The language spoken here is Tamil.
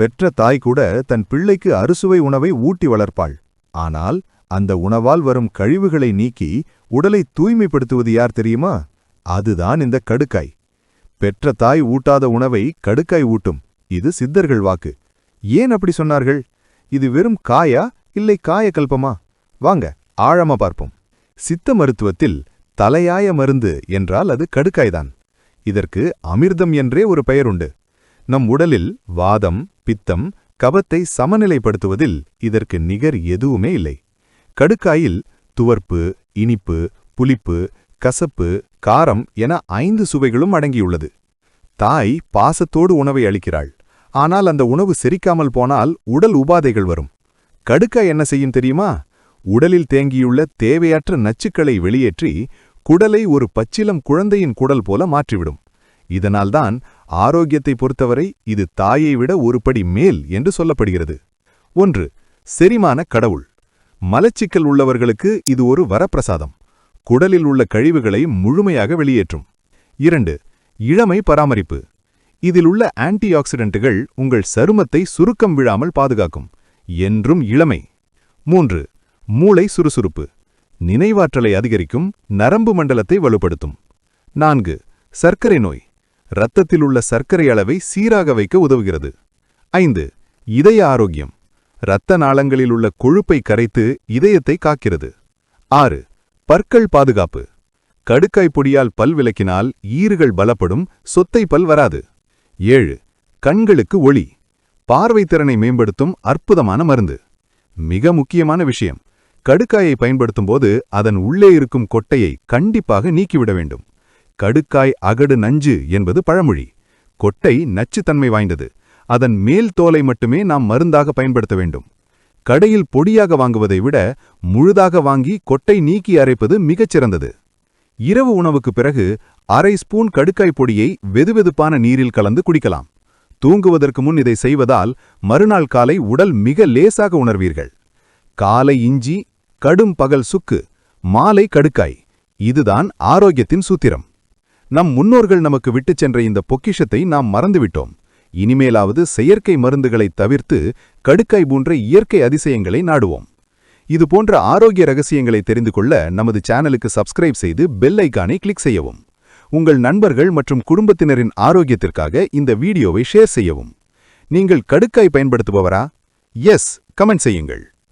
பெற்ற தாய் கூட தன் பிள்ளைக்கு அறுசுவை உணவை ஊட்டி வளர்ப்பாள். ஆனால் அந்த உணவால் வரும் கழிவுகளை நீக்கி உடலை தூய்மைப்படுத்துவது யார் தெரியுமா? அதுதான் இந்த கடுக்காய். பெற்ற தாய் ஊட்டாத உணவை கடுக்காய் ஊட்டும். இது சித்தர்கள் வாக்கு. ஏன் அப்படி சொன்னார்கள்? இது வெறும் காயா இல்லை காயக்கல்பமா? வாங்க ஆழமா பார்ப்போம். சித்த மருத்துவத்தில் தலையாய மருந்து என்றால் அது கடுக்காய்தான். இதற்கு அமிர்தம் என்றே ஒரு பெயர் உண்டு. நம் உடலில் வாதம், பித்தம், கபத்தை சமநிலைப்படுத்துவதில் இதற்கு நிகர் எதுவுமே இல்லை. கடுக்காயில் துவர்ப்பு, இனிப்பு, புளிப்பு, கசப்பு, காரம் என 5 சுவைகளும் அடங்கியுள்ளது. தாய் பாசத்தோடு உணவை அளிக்கிறாள். ஆனால் அந்த உணவு செரிக்காமல் போனால் உடல் உபாதைகள் வரும். கடுக்காய் என்ன செய்யும் தெரியுமா? உடலில் தேங்கியுள்ள தேவையற்ற நச்சுக்களை வெளியேற்றி குடலை ஒரு பச்சிலம் குழந்தையின் குடல் போல மாற்றிவிடும். இதனால்தான் ஆரோக்கியத்தை பொறுத்தவரை இது தாயை விட ஒரு படி மேல் என்று சொல்லப்படுகிறது. 1. செரிமான கடவுள். மலச்சிக்கல் உள்ளவர்களுக்கு இது ஒரு வரப்பிரசாதம். குடலில் உள்ள கழிவுகளை முழுமையாக வெளியேற்றும். 2. இளமை பராமரிப்பு. இதில் உள்ள ஆன்டி ஆக்சிடென்ட்டுகள் உங்கள் சருமத்தை சுருக்கம் விழாமல் பாதுகாக்கும். என்றும் இளமை. 3. மூளை சுறுசுறுப்பு. நினைவாற்றலை அதிகரிக்கும், நரம்பு மண்டலத்தை வலுப்படுத்தும். 4. சர்க்கரை நோய். இரத்தத்தில் உள்ள சர்க்கரை அளவை சீராக வைக்க உதவுகிறது. 5. இதய ஆரோக்கியம். இரத்த நாளங்களில் உள்ள கொழுப்பை கரைத்து இதயத்தை காக்கிறது. 6. பற்கள் பாதுகாப்பு. கடுக்காய் பொடியால் பல் விலக்கினால் ஈறுகள் பலப்படும், சொத்தை பல் வராது. 7. கண்களுக்கு ஒளி. பார்வை திறனை மேம்படுத்தும் அற்புதமான மருந்து. மிக முக்கியமான விஷயம், கடுக்காயை பயன்படுத்தும்போது அதன் உள்ளே இருக்கும் கொட்டையை கண்டிப்பாக நீக்கிவிட வேண்டும். கடுக்காய் அகடு நஞ்சு என்பது பழமொழி. கொட்டை நச்சுத்தன்மை வாய்ந்தது. அதன் மேல் தோலை மட்டுமே நாம் மருந்தாக பயன்படுத்த வேண்டும். கடையில் பொடியாக வாங்குவதை விட முழுதாக வாங்கி கொட்டை நீக்கி அரைப்பது மிகச்சிறந்தது. இரவு உணவுக்கு பிறகு அரை ஸ்பூன் கடுக்காய் பொடியை வெதுவெதுப்பான நீரில் கலந்து குடிக்கலாம். தூங்குவதற்கு முன் இதை செய்வதால் மறுநாள் காலை உடல் மிக லேசாக உணர்வீர்கள். காலை இஞ்சி, கடும் பகல் சுக்கு, மாலை கடுக்காய். இதுதான் ஆரோக்கியத்தின் சூத்திரம். நம் முன்னோர்கள் நமக்கு விட்டுச் சென்ற இந்த பொக்கிஷத்தை நாம் மறந்துவிட்டோம். இனிமேலாவது செயற்கை மருந்துகளை தவிர்த்து கடுக்காய் போன்ற இயற்கை அதிசயங்களை நாடுவோம். இது போன்ற ஆரோக்கிய ரகசியங்களை தெரிந்து கொள்ள நமது சேனலுக்கு சப்ஸ்கிரைப் செய்து பெல் ஐகானை கிளிக் செய்யவும். உங்கள் நண்பர்கள் மற்றும் குடும்பத்தினரின் ஆரோக்கியத்திற்காக இந்த வீடியோவை ஷேர் செய்யவும். நீங்கள் கடுக்காய் பயன்படுத்துபவரா? எஸ் கமெண்ட் செய்யுங்கள்.